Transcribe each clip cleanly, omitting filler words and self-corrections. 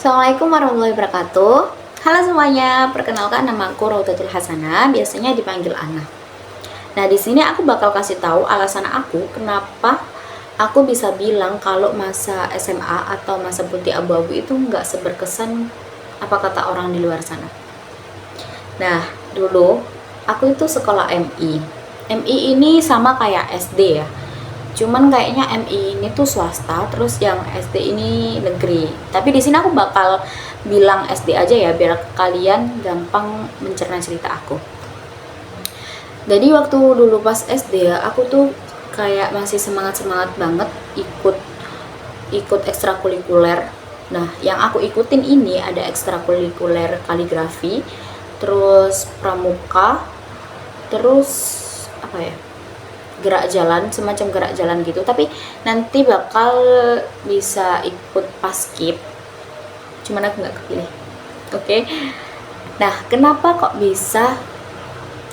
Assalamualaikum warahmatullahi wabarakatuh. Halo semuanya, perkenalkan nama aku Raudatul Hasanah, biasanya dipanggil Ana. Nah, di sini aku bakal kasih tahu alasan aku kenapa aku bisa bilang kalau masa SMA atau masa putih abu-abu itu nggak seberkesan apa kata orang di luar sana. Nah, dulu aku itu sekolah MI. MI ini sama kayak SD ya. Cuman kayaknya MI ini tuh swasta, terus yang SD ini negeri. Tapi di sini aku bakal bilang SD aja ya, biar kalian gampang mencerna cerita aku. Jadi waktu dulu pas SD ya, aku tuh kayak masih semangat banget ikut ekstrakurikuler. Nah, yang aku ikutin ini ada ekstrakurikuler kaligrafi, terus pramuka, terus apa ya, gerak jalan, semacam gerak jalan gitu, tapi nanti bakal bisa ikut paskib, cuman aku nggak kepilih. Oke. Nah, kenapa kok bisa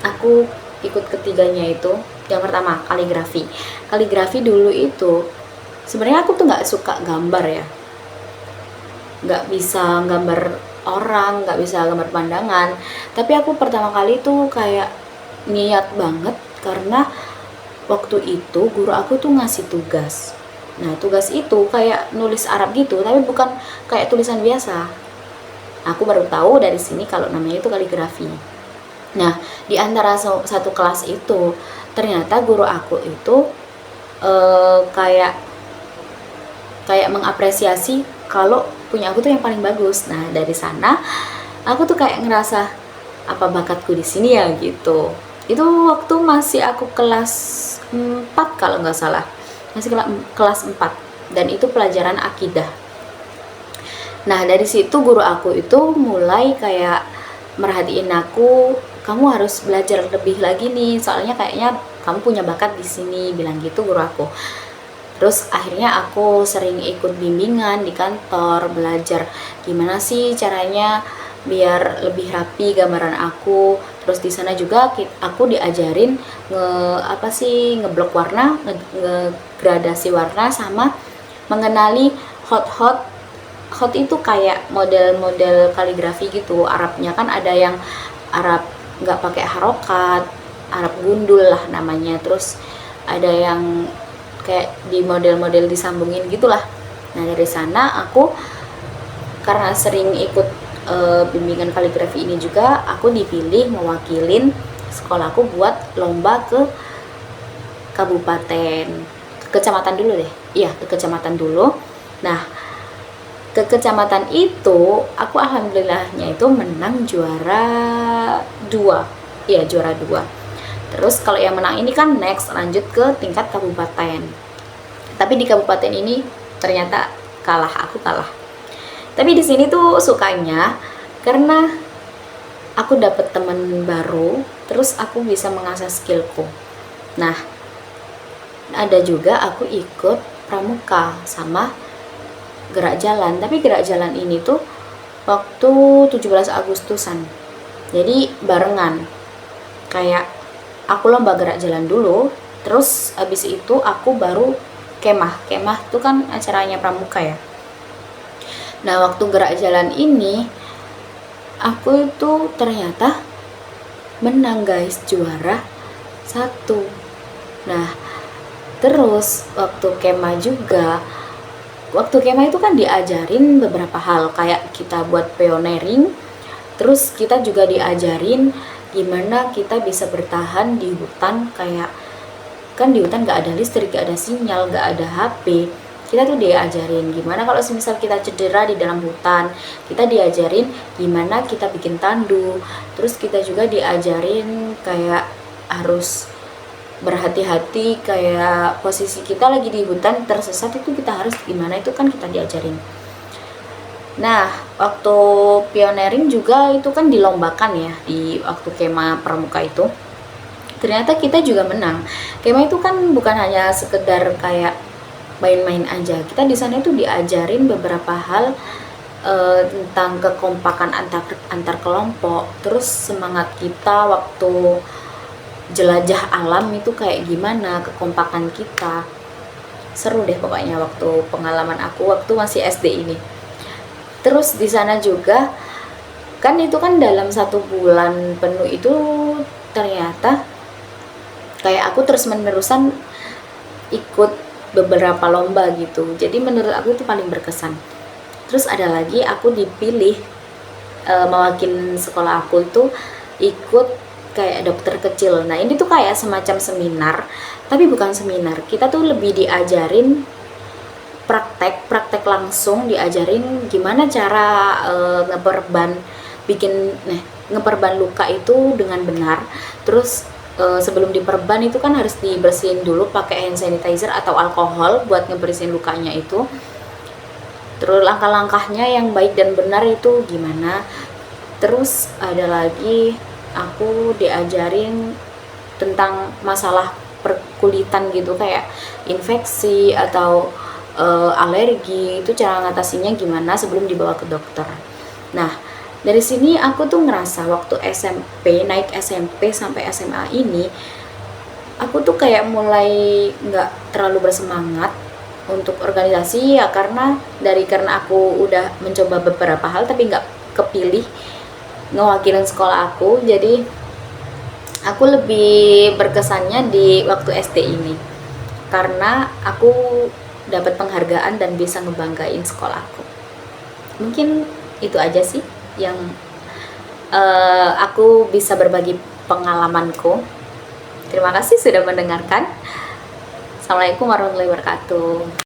aku ikut ketiganya itu? Yang pertama, kaligrafi dulu itu sebenarnya aku tuh nggak suka gambar ya, nggak bisa gambar orang, nggak bisa gambar pandangan, tapi aku pertama kali tuh kayak niat banget karena waktu itu guru aku tuh ngasih tugas. Nah, tugas itu kayak nulis Arab gitu, tapi bukan kayak tulisan biasa. Aku baru tahu dari sini kalau namanya itu kaligrafi. Nah, di antara satu kelas itu ternyata guru aku itu kayak mengapresiasi kalau punya aku tuh yang paling bagus. Nah, dari sana aku tuh kayak ngerasa apa bakatku di sini ya gitu. Itu waktu masih aku kelas 4 kalau nggak salah, masih kelas 4, dan itu pelajaran akidah. Nah, dari situ guru aku itu mulai kayak merhatiin aku, kamu harus belajar lebih lagi nih, soalnya kayaknya kamu punya bakat di sini, bilang gitu guru aku. Terus akhirnya aku sering ikut bimbingan di kantor, belajar gimana sih caranya biar lebih rapi gambaran aku. Terus di sana juga aku diajarin ngeblok warna, ngegradasi warna, sama mengenali hot itu kayak model-model kaligrafi gitu. Arabnya kan ada yang Arab nggak pakai harokat, Arab gundul lah namanya. Terus ada yang kayak di model-model disambungin gitulah. Nah, dari sana aku karena sering ikut bimbingan kaligrafi ini juga, aku dipilih mewakilin sekolahku buat lomba ke kecamatan dulu deh. Iya, ke kecamatan dulu. Nah, ke kecamatan itu aku alhamdulillahnya itu menang juara 2. Iya, juara 2. Terus kalau yang menang ini kan next lanjut ke tingkat kabupaten. Tapi di kabupaten ini ternyata aku kalah. Tapi di sini tuh sukanya karena aku dapet teman baru, terus aku bisa mengasah skillku. Nah, ada juga aku ikut pramuka sama gerak jalan, tapi gerak jalan ini tuh waktu 17 Agustusan. Jadi barengan. Kayak aku lomba gerak jalan dulu, terus abis itu aku baru kemah tuh kan acaranya pramuka ya. Nah, waktu gerak jalan ini aku itu ternyata menang guys, juara 1. Nah, terus waktu kemah itu kan diajarin beberapa hal, kayak kita buat pioneering, terus kita juga diajarin gimana kita bisa bertahan di hutan. Kayak kan di hutan gak ada listrik, gak ada sinyal, gak ada HP. Kita tuh diajarin gimana kalau semisal kita cedera di dalam hutan, kita diajarin gimana kita bikin tandu. Terus kita juga diajarin kayak harus berhati-hati, kayak posisi kita lagi di hutan tersesat itu kita harus gimana, itu kan kita diajarin. Nah, waktu pioneering juga itu kan dilombakan ya, di waktu kemah pramuka itu ternyata kita juga menang. Kemah itu kan bukan hanya sekedar kayak main-main aja, kita di sana itu diajarin beberapa hal tentang kekompakan antar kelompok, terus semangat kita waktu jelajah alam itu kayak gimana, kekompakan kita. Seru deh pokoknya waktu pengalaman aku waktu masih SD ini. Terus di sana juga kan itu kan dalam 1 bulan penuh itu ternyata kayak aku terus menerusan ikut beberapa lomba gitu. Jadi menurut aku itu paling berkesan. Terus ada lagi aku dipilih mewakili sekolah aku itu ikut kayak dokter kecil. Nah ini tuh kayak semacam seminar, tapi bukan seminar. Kita tuh lebih diajarin praktek langsung, diajarin gimana cara ngeperban ngeperban luka itu dengan benar. Terus sebelum diperban itu kan harus dibersihin dulu pakai hand sanitizer atau alkohol buat ngebersihin lukanya itu. Terus langkah-langkahnya yang baik dan benar itu gimana. Terus ada lagi aku diajarin tentang masalah perkulitan gitu, kayak infeksi atau alergi, itu cara ngatasinya gimana sebelum dibawa ke dokter. Nah dari sini aku tuh ngerasa waktu SMP, naik SMP sampai SMA ini, aku tuh kayak mulai nggak terlalu bersemangat untuk organisasi ya, karena aku udah mencoba beberapa hal tapi nggak kepilih ngewakilin sekolah aku. Jadi aku lebih berkesannya di waktu SD ini karena aku dapat penghargaan dan bisa ngebanggain sekolahku. Mungkin itu aja sih yang aku bisa berbagi pengalamanku. Terima kasih sudah mendengarkan. Assalamualaikum warahmatullahi wabarakatuh.